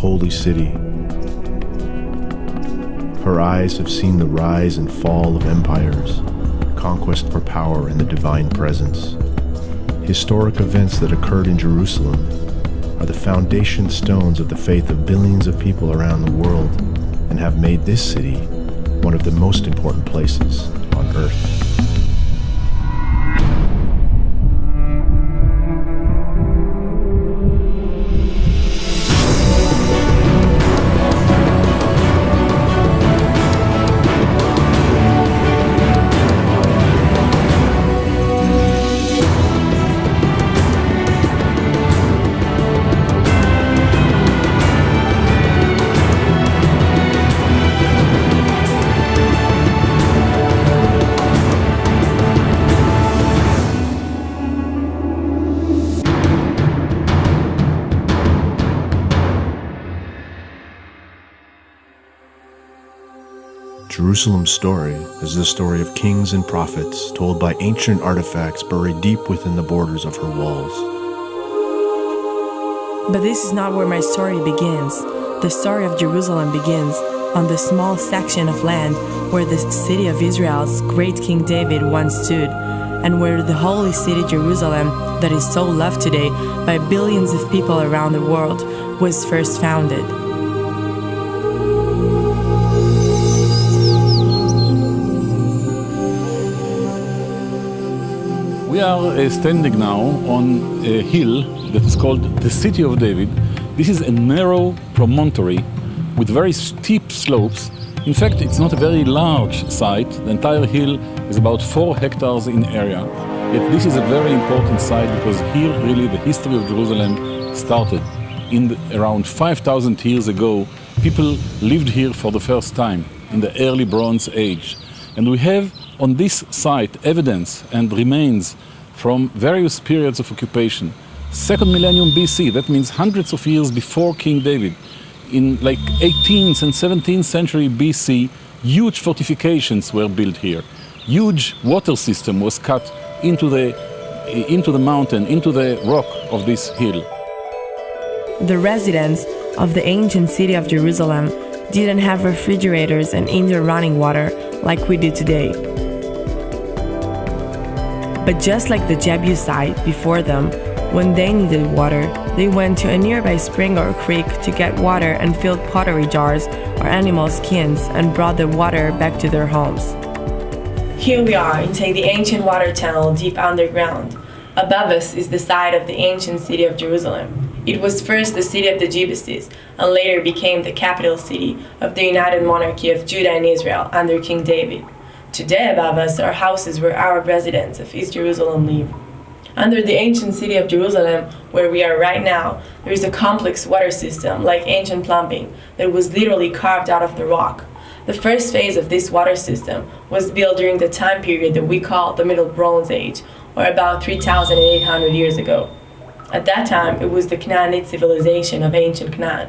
holy city. Her eyes have seen the rise and fall of empires, conquest for power and the divine presence. Historic events that occurred in Jerusalem are the foundation stones of the faith of billions of people around the world and have made this city one of the most important places on earth. Jerusalem's story is the story of kings and prophets told by ancient artifacts buried deep within the borders of her walls. But this is not where my story begins. The story of Jerusalem begins on the small section of land where the city of Israel's great King David once stood, and where the holy city Jerusalem, that is so loved today by billions of people around the world, was first founded. We are standing now on a hill that is called the City of David. This is a narrow promontory with very steep slopes. In fact, it's not a very large site. The entire hill is about 4 hectares in area. Yet this is a very important site because here really the history of Jerusalem started. Around 5,000 years ago, people lived here for the first time in the early Bronze Age. And we have on this site evidence and remains from various periods of occupation. 2nd millennium BC, that means hundreds of years before King David. In like 18th and 17th century BC, huge fortifications were built here. Huge water system was cut into the mountain, into the rock of this hill. The residents of the ancient city of Jerusalem didn't have refrigerators and indoor running water like we do today. But just like the Jebusite before them, when they needed water, they went to a nearby spring or creek to get water and filled pottery jars or animal skins and brought the water back to their homes. Here we are inside the ancient water tunnel deep underground. Above us is the site of the ancient city of Jerusalem. It was first the city of the Jebusites and later became the capital city of the united monarchy of Judah and Israel under King David. Today above us are houses where Arab residents of East Jerusalem live. Under the ancient city of Jerusalem, where we are right now, there is a complex water system like ancient plumbing that was literally carved out of the rock. The first phase of this water system was built during the time period that we call the Middle Bronze Age, or about 3,800 years ago. At that time, it was the Canaanite civilization of ancient Canaan.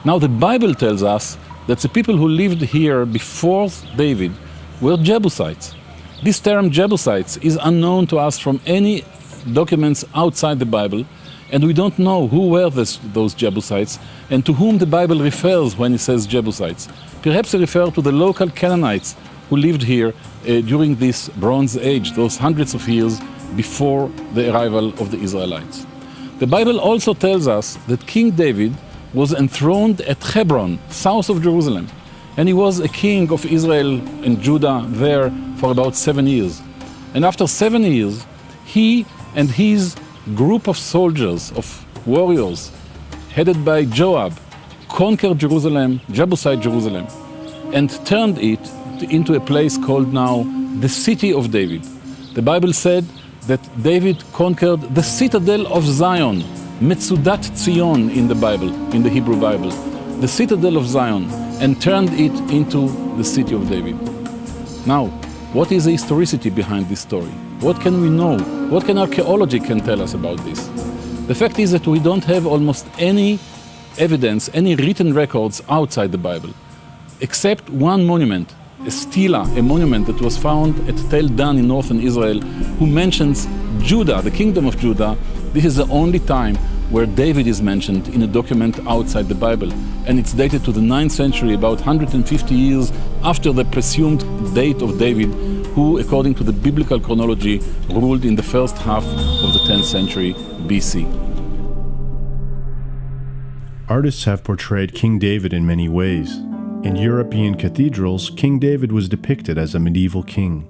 Now the Bible tells us that the people who lived here before David were Jebusites. This term Jebusites is unknown to us from any documents outside the Bible, and we don't know who were those Jebusites and to whom the Bible refers when it says Jebusites. Perhaps they refer to the local Canaanites who lived here during this Bronze Age, those hundreds of years before the arrival of the Israelites. The Bible also tells us that King David was enthroned at Hebron, south of Jerusalem, and he was a king of Israel and Judah there for about 7 years. And after 7 years, he and his group of soldiers, of warriors, headed by Joab, conquered Jerusalem, Jebusite Jerusalem, and turned it into a place called now the City of David. The Bible said that David conquered the citadel of Zion, Metzudat Zion in the Bible, in the Hebrew Bible, the citadel of Zion, and turned it into the City of David. Now, what is the historicity behind this story? What can we know? What can archaeology tell us about this? The fact is that we don't have almost any evidence, any written records outside the Bible, except one monument, a stela, a monument that was found at Tel Dan in northern Israel, who mentions Judah, the kingdom of Judah. This is the only time where David is mentioned in a document outside the Bible, and it's dated to the 9th century, about 150 years after the presumed date of David, who, according to the biblical chronology, ruled in the first half of the 10th century BC. Artists have portrayed King David in many ways. In European cathedrals, King David was depicted as a medieval king.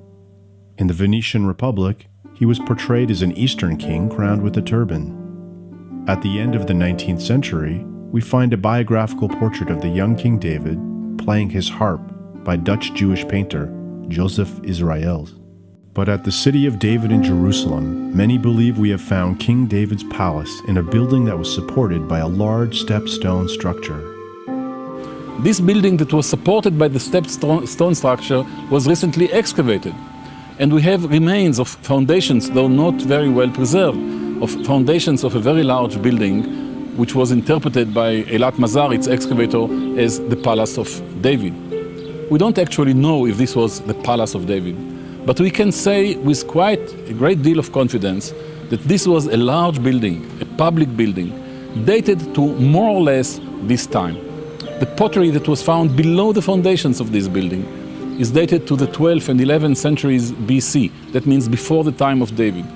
In the Venetian Republic, he was portrayed as an Eastern king crowned with a turban. At the end of the 19th century, we find a biographical portrait of the young King David playing his harp by Dutch Jewish painter Joseph Israels. But at the city of David in Jerusalem, many believe we have found King David's palace in a building that was supported by a large step-stone structure. This building that was supported by the stone structure was recently excavated. And we have remains of foundations, though not very well preserved, of foundations of a very large building, which was interpreted by Eilat Mazar, its excavator, as the Palace of David. We don't actually know if this was the Palace of David, but we can say with quite a great deal of confidence that this was a large building, a public building, dated to more or less this time. The pottery that was found below the foundations of this building is dated to the 12th and 11th centuries BC. That means before the time of David.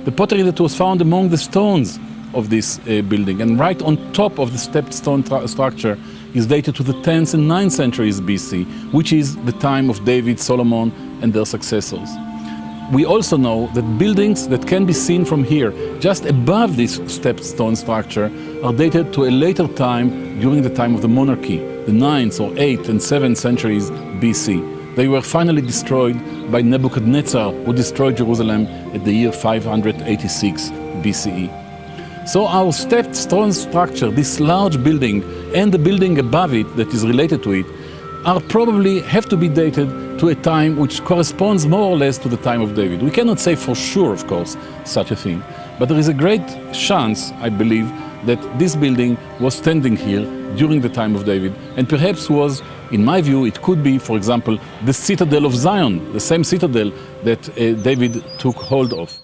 The pottery that was found among the stones of this building and right on top of the stepped stone structure is dated to the 10th and 9th centuries BC, which is the time of David, Solomon, and their successors. We also know that buildings that can be seen from here, just above this stepped stone structure, are dated to a later time during the time of the monarchy, the 9th or 8th and 7th centuries BC. They were finally destroyed by Nebuchadnezzar, who destroyed Jerusalem at the year 586 BCE. So our stepped stone structure, this large building, and the building above it that is related to it, are probably have to be dated to a time which corresponds more or less to the time of David. We cannot say for sure, of course, such a thing, but there is a great chance, I believe, that this building was standing here during the time of David, and perhaps was, in my view, it could be, for example, the citadel of Zion, the same citadel that David took hold of.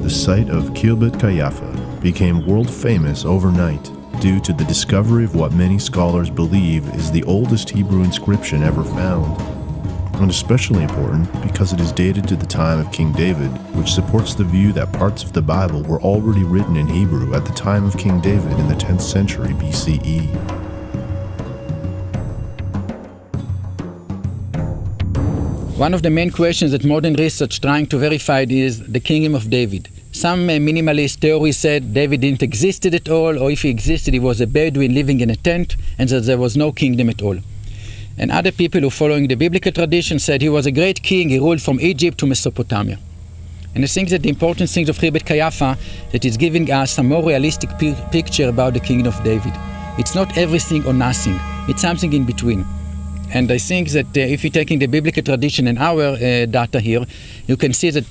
The site of Khirbet Qeiyafa became world famous overnight due to the discovery of what many scholars believe is the oldest Hebrew inscription ever found. And especially important because it is dated to the time of King David, which supports the view that parts of the Bible were already written in Hebrew at the time of King David in the 10th century BCE. One of the main questions that modern research trying to verify is the kingdom of David. Some minimalist theories said David didn't exist at all, or if he existed, he was a Bedouin living in a tent, and that there was no kingdom at all. And other people who following the biblical tradition said he was a great king, he ruled from Egypt to Mesopotamia. And I think that the important thing of Khirbet Qeiyafa that is giving us a more realistic picture about the kingdom of David. It's not everything or nothing, it's something in between. And I think that if you're taking the biblical tradition and our data here, you can see that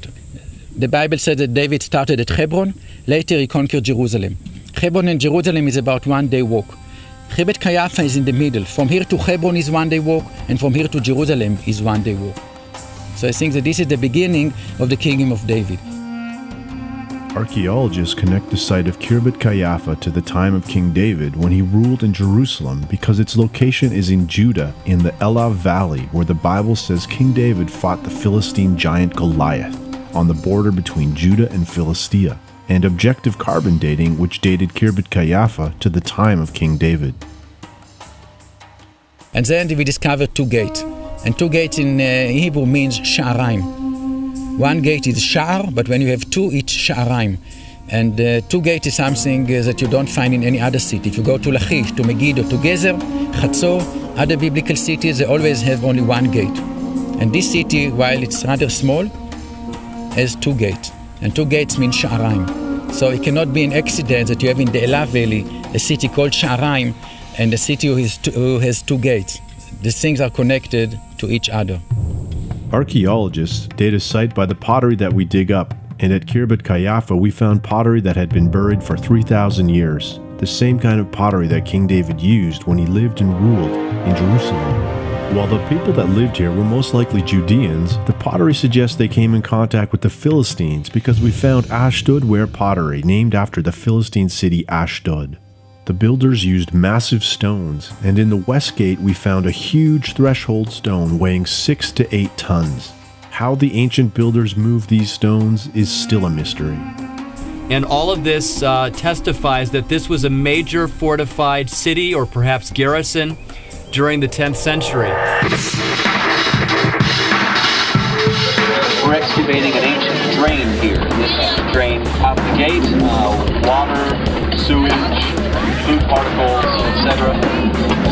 the Bible said that David started at Hebron, later he conquered Jerusalem. Hebron and Jerusalem is about 1 day walk. Khirbet Qeiyafa is in the middle. From here to Hebron is 1 day walk, and from here to Jerusalem is 1 day walk. So I think that this is the beginning of the kingdom of David. Archaeologists connect the site of Khirbet Qeiyafa to the time of King David when he ruled in Jerusalem because its location is in Judah in the Elav Valley, where the Bible says King David fought the Philistine giant Goliath on the border between Judah and Philistia, and objective carbon dating which dated Khirbet Qeiyafa to the time of King David. And then we discovered 2 gates. And 2 gates in Hebrew means Sha'araim. 1 gate is Sha'ar, but when you have 2, it's Sha'araim. And 2 gates is something that you don't find in any other city. If you go to Lachish, to Megiddo, to Gezer, Chatzor, other biblical cities, they always have only 1 gate. And this city, while it's rather small, has 2 gates. And 2 gates mean Sha'araim. So it cannot be an accident that you have in the Elav Valley a city called Sha'araim and a city who has 2 gates. These things are connected to each other. Archaeologists date a site by the pottery that we dig up, and at Khirbet Qeiyafa we found pottery that had been buried for 3,000 years, the same kind of pottery that King David used when he lived and ruled in Jerusalem. While the people that lived here were most likely Judeans, the pottery suggests they came in contact with the Philistines because we found Ashdod ware pottery named after the Philistine city Ashdod. The builders used massive stones, and in the west gate we found a huge threshold stone weighing 6 to 8 tons. How the ancient builders moved these stones is still a mystery. And all of this testifies that this was a major fortified city or perhaps garrison during the 10th century. We're excavating an ancient drain here. This drain out the gate, water, sewage, food particles, etc.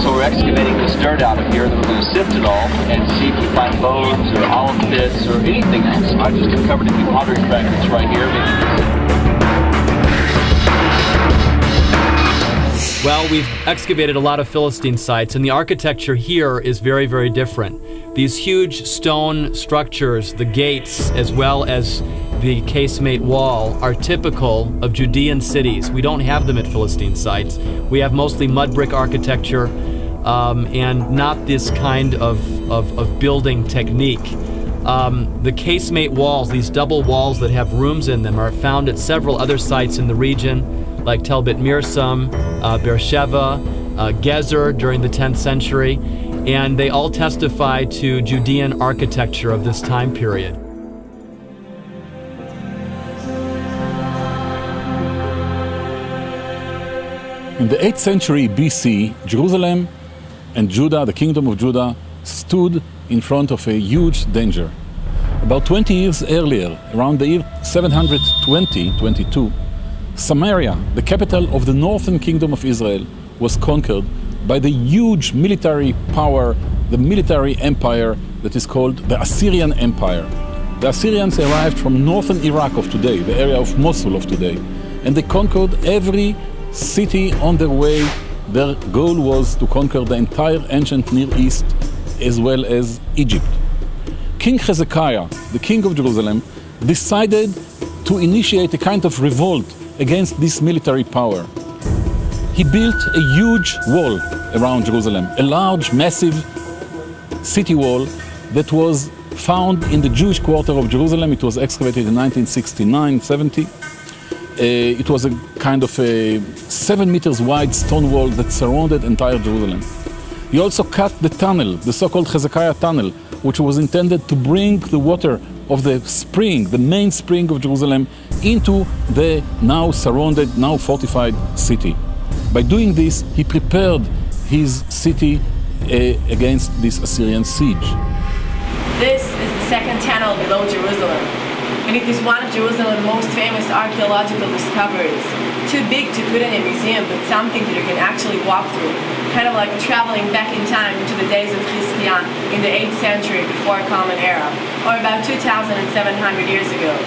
So we're excavating this dirt out of here, and then we're going to sift it all and see if we find bones or olive pits or anything else. I just uncovered a few pottery fragments right here. Well, we've excavated a lot of Philistine sites, and the architecture here is very, very different. These huge stone structures, the gates, as well as the casemate wall, are typical of Judean cities. We don't have them at Philistine sites. We have mostly mud brick architecture and not this kind of building technique. The casemate walls, these double walls that have rooms in them, are found at several other sites in the region, like Tel Bet Mirsam, Beersheba, Gezer during the 10th century, and they all testify to Judean architecture of this time period. In the 8th century BC, Jerusalem and Judah, the kingdom of Judah, stood in front of a huge danger. About 20 years earlier, around the year 720-22, Samaria, the capital of the northern kingdom of Israel, was conquered by the huge military power, the military empire that is called the Assyrian Empire. The Assyrians arrived from northern Iraq of today, the area of Mosul of today, and they conquered every city on their way. Their goal was to conquer the entire ancient Near East as well as Egypt. King Hezekiah, the king of Jerusalem, decided to initiate a kind of revolt against this military power. He built a huge wall around Jerusalem, a large, massive city wall that was found in the Jewish quarter of Jerusalem. It was excavated in 1969-70. It was a kind of a 7 meters wide stone wall that surrounded entire Jerusalem. He also cut the tunnel, the so-called Hezekiah tunnel, which was intended to bring the water of the spring, the main spring of Jerusalem, into the now surrounded, now fortified city. By doing this, he prepared his city against this Assyrian siege. This is the second tunnel below Jerusalem, and it is one of Jerusalem's most famous archaeological discoveries. Too big to put in a museum, but something that you can actually walk through, kind of like traveling back in time to the days of Chizkiah in the 8th century before Common Era, or about 2,700 years ago.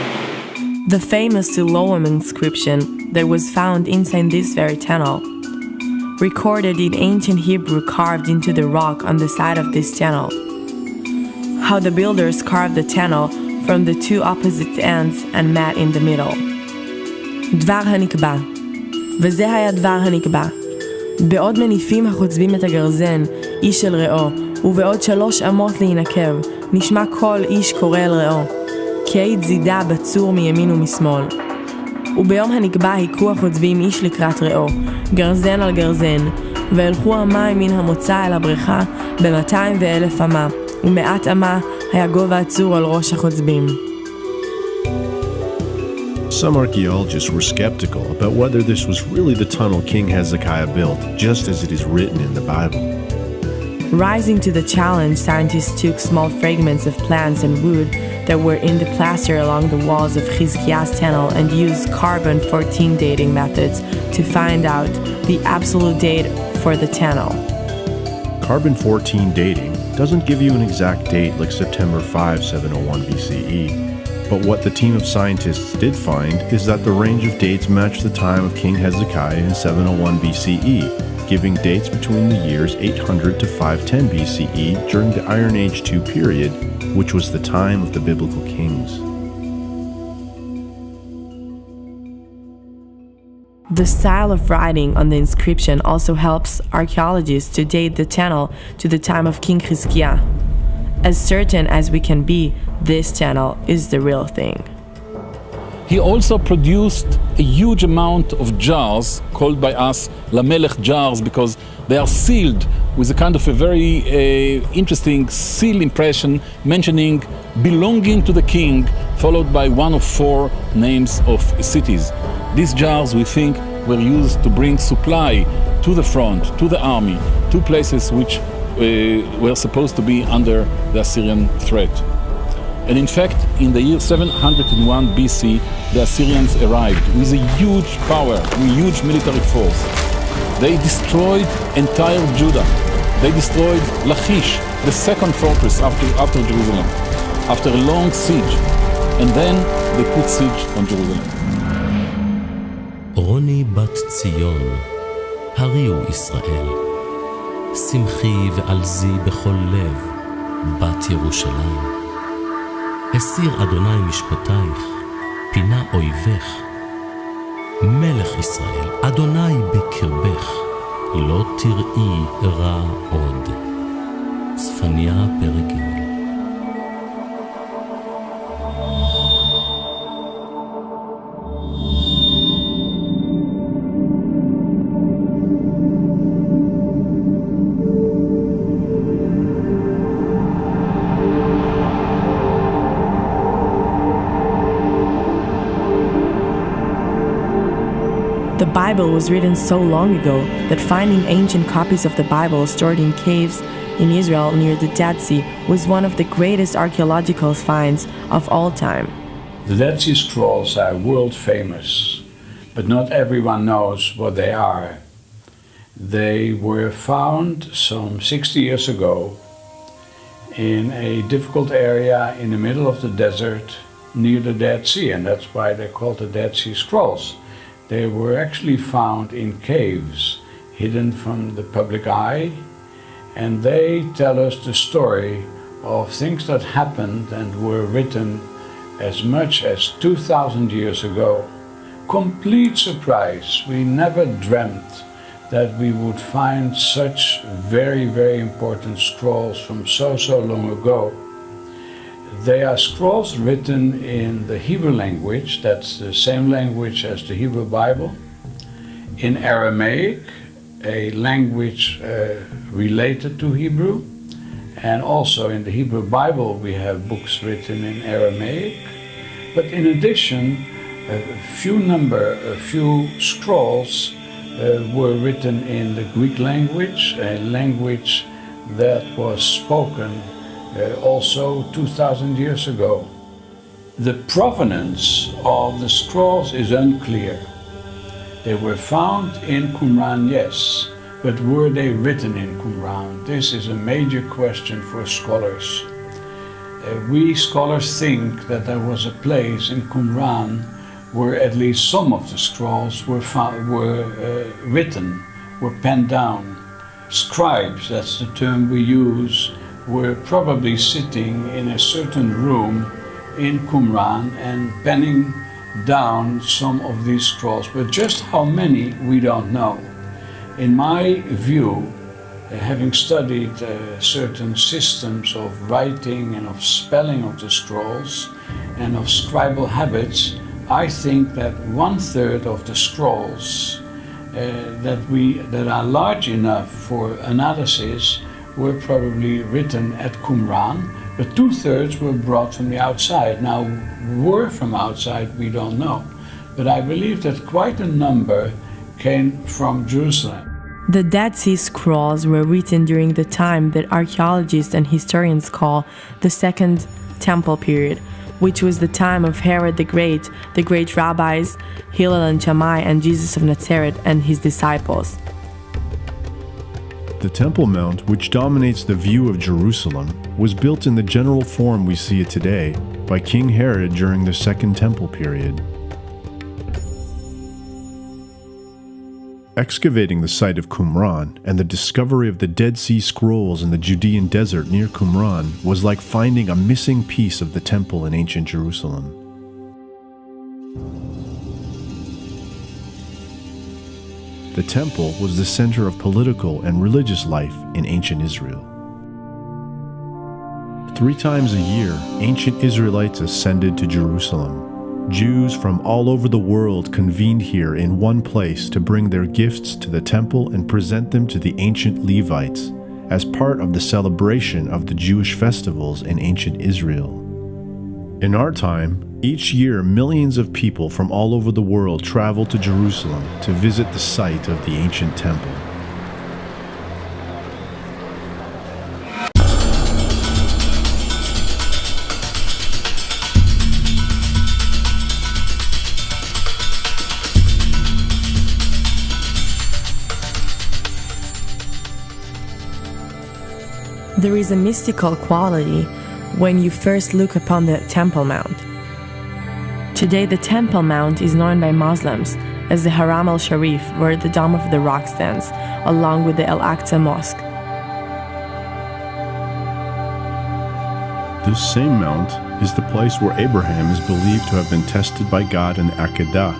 The famous Siloam inscription that was found inside this very tunnel, recorded in ancient Hebrew carved into the rock on the side of this tunnel. How the builders carved the tunnel from the two opposite ends and met in the middle. דבר הנקבע, וזה היה דבר הנקבע. בעוד מניפים החוצבים את הגרזן, איש אל רעו, ובעוד 3 אמות להינקב, נשמע כל איש קורא אל רעו, כי היית זידה בצור מימין ומשמאל. וביום הנקבע היכו החוצבים איש לקראת רעו, גרזן על גרזן, והלכו המים מן המוצא אל הבריכה ב200,000 אמה, ומעט אמה היה גובה הצור על ראש החוצבים. Some archaeologists were skeptical about whether this was really the tunnel King Hezekiah built, just as it is written in the Bible. Rising to the challenge, scientists took small fragments of plants and wood that were in the plaster along the walls of Chizkiah's tunnel and used carbon-14 dating methods to find out the absolute date for the tunnel. Carbon-14 dating doesn't give you an exact date like September 5, 701 BCE. But what the team of scientists did find is that the range of dates matched the time of King Hezekiah in 701 BCE, giving dates between the years 800 to 510 BCE during the Iron Age II period, which was the time of the biblical kings. The style of writing on the inscription also helps archaeologists to date the channel to the time of King Chizkiah. As certain as we can be, this channel is the real thing. He also produced a huge amount of jars, called by us Lamelech jars, because they are sealed with a kind of a very interesting seal impression mentioning belonging to the king, followed by one of 4 names of cities. These jars, we think, were used to bring supply to the front, to the army, to places which were supposed to be under the Assyrian threat. And in fact, in the year 701 BC, the Assyrians arrived with a huge power, a huge military force. They destroyed entire Judah. They destroyed Lachish, the second fortress after Jerusalem, after a long siege. And then they put siege on Jerusalem. רוני בת ציון, הריעו ישראל, שמחי ועלזי בכל לב, בת ירושלים. הסיר אדוני משפטייך, פינה אויבך. מלך ישראל, אדוני בקרבך, לא תראי רע עוד. צפניה פרק ג'. The Bible was written so long ago that finding ancient copies of the Bible stored in caves in Israel near the Dead Sea was one of the greatest archaeological finds of all time. The Dead Sea Scrolls are world famous, but not everyone knows what they are. They were found some 60 years ago in a difficult area in the middle of the desert near the Dead Sea, and that's why they're called the Dead Sea Scrolls. They were actually found in caves, hidden from the public eye, and they tell us the story of things that happened and were written as much as 2,000 years ago. Complete surprise. We never dreamt that we would find such very, very important scrolls from so long ago. They are scrolls written in the Hebrew language, that's the same language as the Hebrew Bible, in Aramaic, a language related to Hebrew, and also in the Hebrew Bible we have books written in Aramaic. But in addition, a few scrolls were written in the Greek language, a language that was spoken also 2,000 years ago. The provenance of the scrolls is unclear. They were found in Qumran, yes, but were they written in Qumran? This is a major question for scholars. We scholars think that there was a place in Qumran where at least some of the scrolls were written, were penned down. Scribes, that's the term we use, were probably sitting in a certain room in Qumran and penning down some of these scrolls, but just how many we don't know. In my view, having studied certain systems of writing and of spelling of the scrolls and of scribal habits, I think that 1/3 of the scrolls that are large enough for analysis were probably written at Qumran, but 2/3 were brought from the outside. Now, were from outside, we don't know, but I believe that quite a number came from Jerusalem. The Dead Sea Scrolls were written during the time that archaeologists and historians call the Second Temple period, which was the time of Herod the great rabbis, Hillel and Shammai, and Jesus of Nazareth and his disciples. The Temple Mount, which dominates the view of Jerusalem, was built in the general form we see it today by King Herod during the Second Temple period. Excavating the site of Qumran and the discovery of the Dead Sea Scrolls in the Judean desert near Qumran was like finding a missing piece of the temple in ancient Jerusalem. The temple was the center of political and religious life in ancient Israel. 3 times a year, ancient Israelites ascended to Jerusalem. Jews from all over the world convened here in one place to bring their gifts to the temple and present them to the ancient Levites as part of the celebration of the Jewish festivals in ancient Israel. In our time, each year millions of people from all over the world travel to Jerusalem to visit the site of the ancient temple. There is a mystical quality when you first look upon the Temple Mount. Today, the Temple Mount is known by Muslims as the Haram al-Sharif, where the Dome of the Rock stands, along with the Al-Aqsa Mosque. This same mount is the place where Abraham is believed to have been tested by God in Akedah,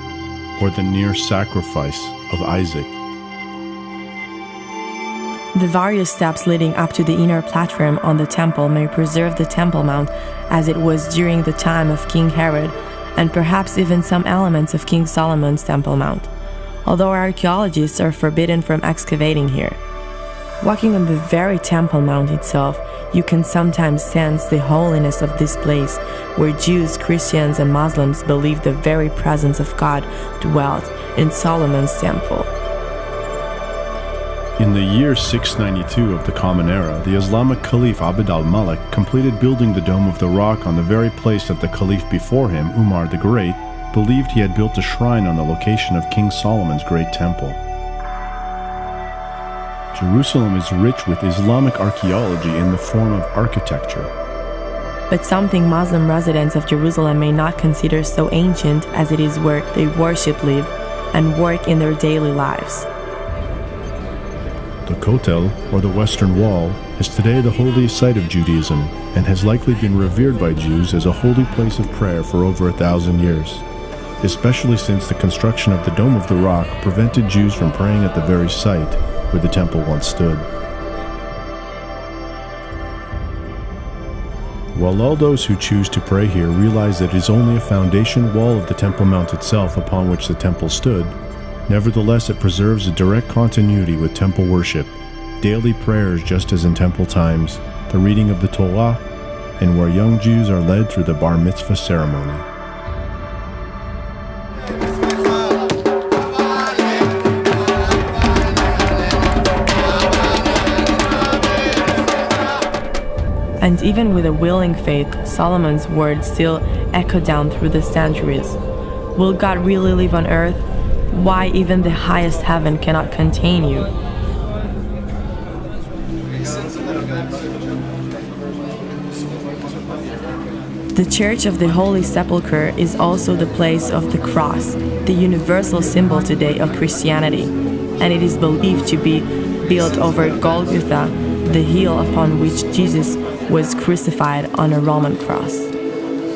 or the near sacrifice of Isaac. The various steps leading up to the inner platform on the temple may preserve the Temple Mount as it was during the time of King Herod, and perhaps even some elements of King Solomon's Temple Mount, although archaeologists are forbidden from excavating here. Walking on the very Temple Mount itself, you can sometimes sense the holiness of this place, where Jews, Christians, and Muslims believe the very presence of God dwelt in Solomon's temple. In the year 692 of the Common Era, the Islamic Caliph Abd al-Malik completed building the Dome of the Rock on the very place that the Caliph before him, Umar the Great, believed he had built a shrine on the location of King Solomon's great temple. Jerusalem is rich with Islamic archaeology in the form of architecture. But something Muslim residents of Jerusalem may not consider so ancient as it is where they worship, live, and work in their daily lives. The Kotel, or the Western Wall, is today the holiest site of Judaism and has likely been revered by Jews as a holy place of prayer for over 1,000 years, especially since the construction of the Dome of the Rock prevented Jews from praying at the very site where the temple once stood. While all those who choose to pray here realize that it is only a foundation wall of the Temple Mount itself upon which the temple stood, nevertheless, it preserves a direct continuity with temple worship, daily prayers just as in temple times, the reading of the Torah, and where young Jews are led through the bar mitzvah ceremony. And even with a willing faith, Solomon's words still echo down through the centuries. Will God really live on earth? Why even the highest heaven cannot contain you? The Church of the Holy Sepulchre is also the place of the cross, the universal symbol today of Christianity, and it is believed to be built over Golgotha, the hill upon which Jesus was crucified on a Roman cross.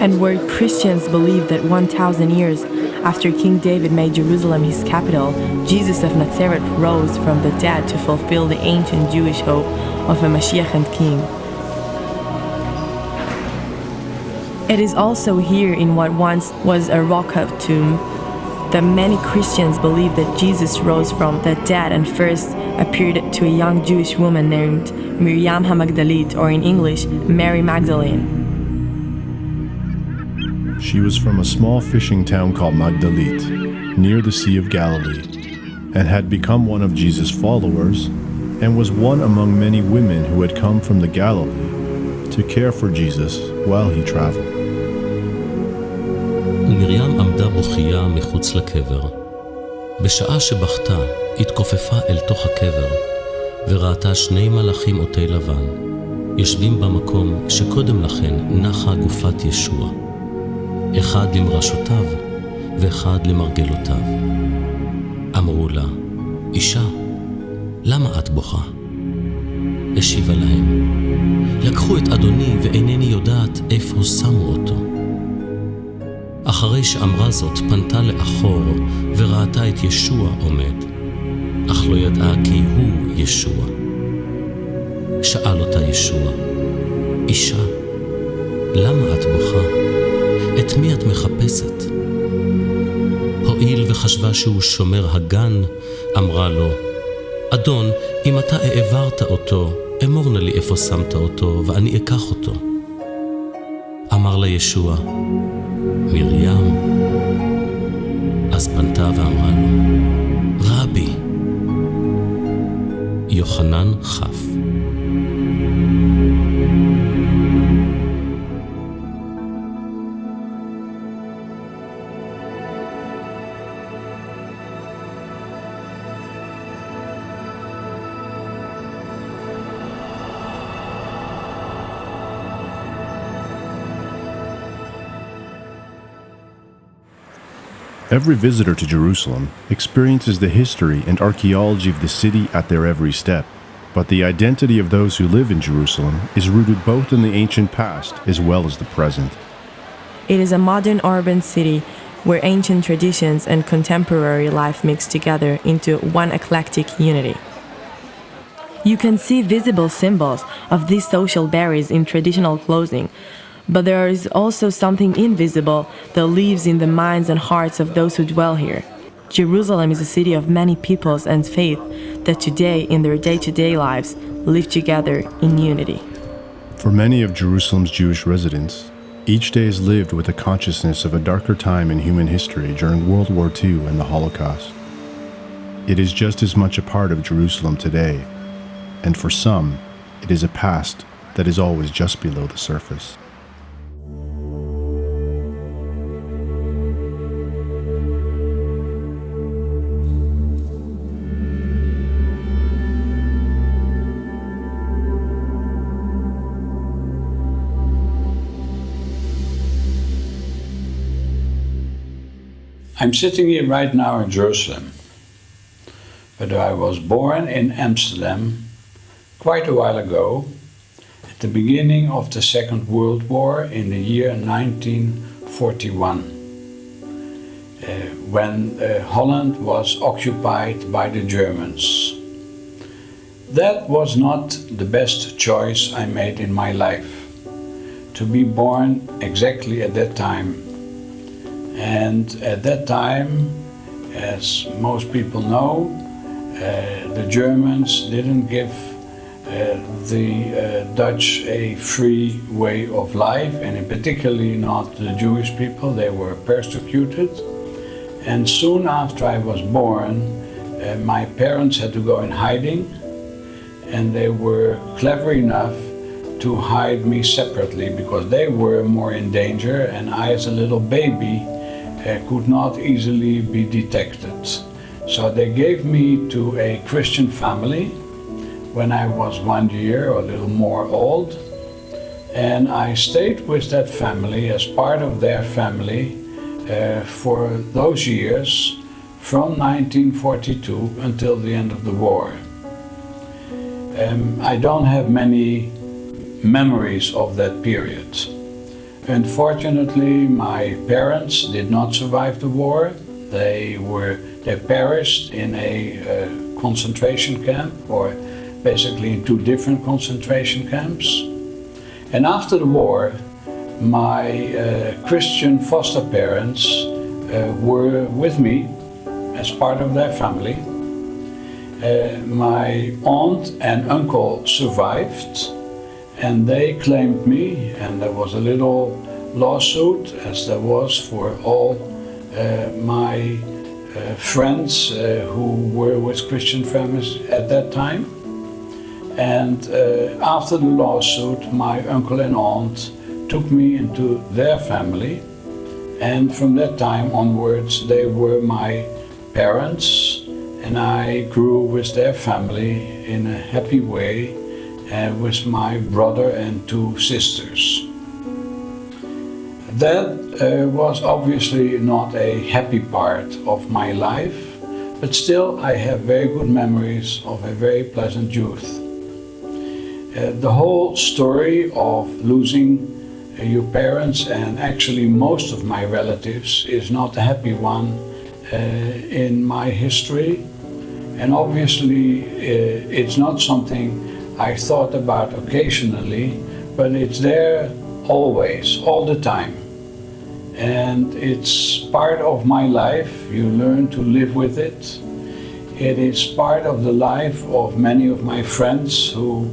And where Christians believe that 1,000 years after King David made Jerusalem his capital, Jesus of Nazareth rose from the dead to fulfill the ancient Jewish hope of a Mashiach and King. It is also here in what once was a rock-cut tomb that many Christians believe that Jesus rose from the dead and first appeared to a young Jewish woman named Miriam HaMagdalit, or in English, Mary Magdalene. She was from a small fishing town called Magdalit, near the Sea of Galilee, and had become one of Jesus' followers, and was one among many women who had come from the Galilee to care for Jesus while he traveled. ומרים עמדה בוכייה מחוץ לקבר. בשעה שבכתה, התכופפה אל תוך הקבר, וראתה 2 מלאכים עוטי לבן, יושבים במקום שקודם לכן נחה גופת ישוע. אחד למרשותיו, ואחד למרגלותיו. אמרו לה, אישה, למה את בוכה? השיבה להם, לקחו את אדוני ואינני יודעת איפה שמו אותו. אחרי שאמרה זאת פנתה לאחור וראתה את ישוע עומד, אך לא ידעה כי הוא ישוע. שאל אותה ישוע, אישה, למה את בוכה? את מי את מחפשת? הואיל וחשבה שהוא שומר הגן, אמרה לו, אדון, אם אתה העברת אותו, אמור נא לי איפה שמת אותו, ואני אקח אותו. אמר לה ישוע, מרים. אז פנתה ואמרה לו, רבי. יוחנן חף. Every visitor to Jerusalem experiences the history and archaeology of the city at their every step, but the identity of those who live in Jerusalem is rooted both in the ancient past as well as the present. It is a modern urban city where ancient traditions and contemporary life mix together into one eclectic unity. You can see visible symbols of these social barriers in traditional clothing, but there is also something invisible that lives in the minds and hearts of those who dwell here. Jerusalem is a city of many peoples and faith that today, in their day-to-day lives, live together in unity. For many of Jerusalem's Jewish residents, each day is lived with a consciousness of a darker time in human history during World War II and the Holocaust. It is just as much a part of Jerusalem today, and for some, it is a past that is always just below the surface. I'm sitting here right now in Jerusalem, but I was born in Amsterdam quite a while ago, at the beginning of the Second World War in the year 1941, when Holland was occupied by the Germans. That was not the best choice I made in my life, to be born exactly at that time. And at that time, as most people know, the Germans didn't give the Dutch a free way of life, and in particularly not the Jewish people. They were persecuted. And soon after I was born, my parents had to go in hiding, and they were clever enough to hide me separately because they were more in danger, and I, as a little baby, could not easily be detected. So they gave me to a Christian family when I was 1 year or a little more old, and I stayed with that family as part of their family for those years from 1942 until the end of the war. I don't have many memories of that period. Unfortunately, my parents did not survive the war. They perished in a concentration camp, or basically in 2 different concentration camps. And after the war, my Christian foster parents were with me as part of their family. My aunt and uncle survived, and they claimed me, and there was a little lawsuit, as there was for all my friends who were with Christian families at that time. And after the lawsuit, my uncle and aunt took me into their family, and from that time onwards they were my parents, and I grew with their family in a happy way with my brother and 2 sisters. That was obviously not a happy part of my life, but still I have very good memories of a very pleasant youth. The whole story of losing your parents, and actually most of my relatives, is not a happy one in my history. And obviously, it's not something I thought about occasionally, but it's there always, all the time. And it's part of my life. You learn to live with it. It is part of the life of many of my friends who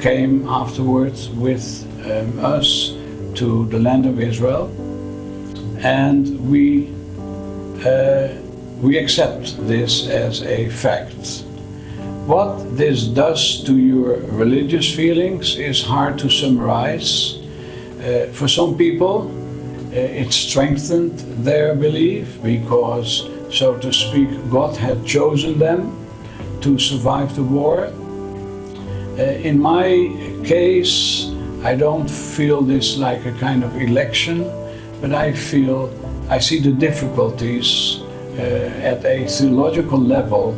came afterwards with us to the land of Israel. And we accept this as a fact. What this does to your religious feelings is hard to summarize. For some people, it strengthened their belief because, so to speak, God had chosen them to survive the war. In my case, I don't feel this like a kind of election, but I see the difficulties at a theological level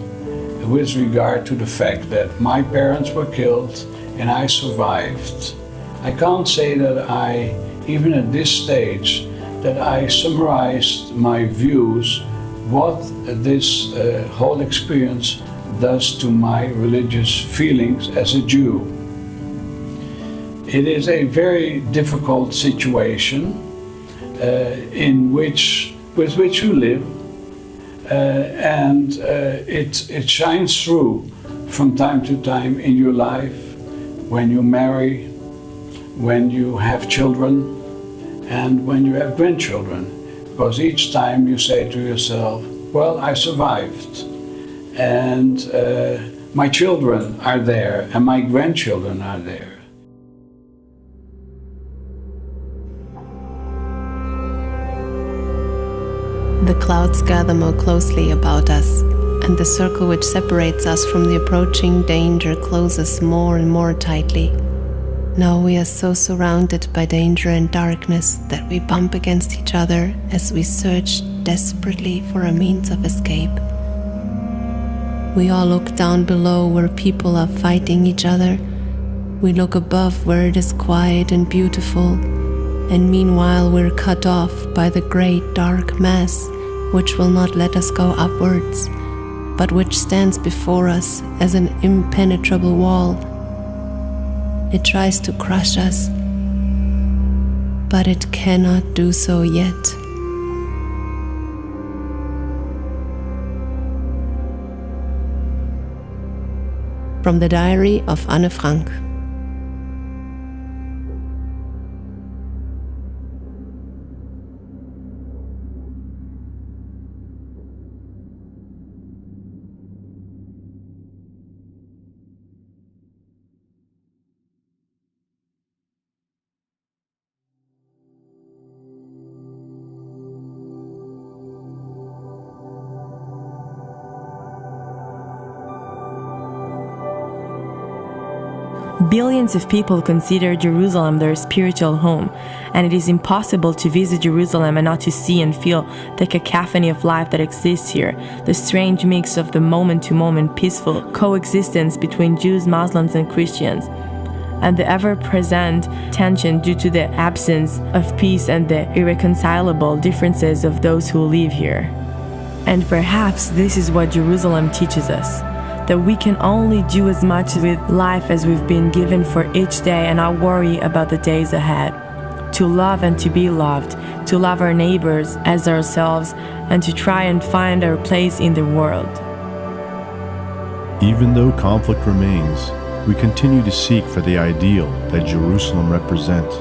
with regard to the fact that my parents were killed and I survived. I can't say that even at this stage, that I summarized my views, what this whole experience does to my religious feelings as a Jew. It is a very difficult situation with which you live, and it shines through from time to time in your life, when you marry, when you have children, and when you have grandchildren, because each time you say to yourself, well, I survived, and my children are there, and my grandchildren are there. The clouds gather more closely about us, and the circle which separates us from the approaching danger closes more and more tightly. Now we are so surrounded by danger and darkness that we bump against each other as we search desperately for a means of escape. We all look down below where people are fighting each other. We look above where it is quiet and beautiful, and meanwhile we're cut off by the great dark mass which will not let us go upwards, but which stands before us as an impenetrable wall. It tries to crush us, but it cannot do so yet. From the diary of Anne Frank. Billions of people consider Jerusalem their spiritual home, and it is impossible to visit Jerusalem and not to see and feel the cacophony of life that exists here, the strange mix of the moment-to-moment peaceful coexistence between Jews, Muslims, and Christians, and the ever-present tension due to the absence of peace and the irreconcilable differences of those who live here. And perhaps this is what Jerusalem teaches us, that we can only do as much with life as we've been given for each day and not worry about the days ahead. To love and to be loved, to love our neighbors as ourselves, and to try and find our place in the world. Even though conflict remains, we continue to seek for the ideal that Jerusalem represents,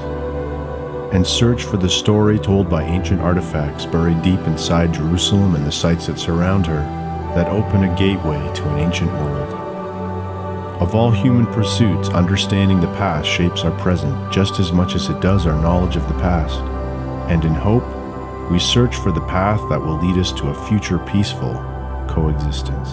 and search for the story told by ancient artifacts buried deep inside Jerusalem and the sites that surround her, that open a gateway to an ancient world. Of all human pursuits, understanding the past shapes our present just as much as it does our knowledge of the past. And in hope, we search for the path that will lead us to a future peaceful coexistence.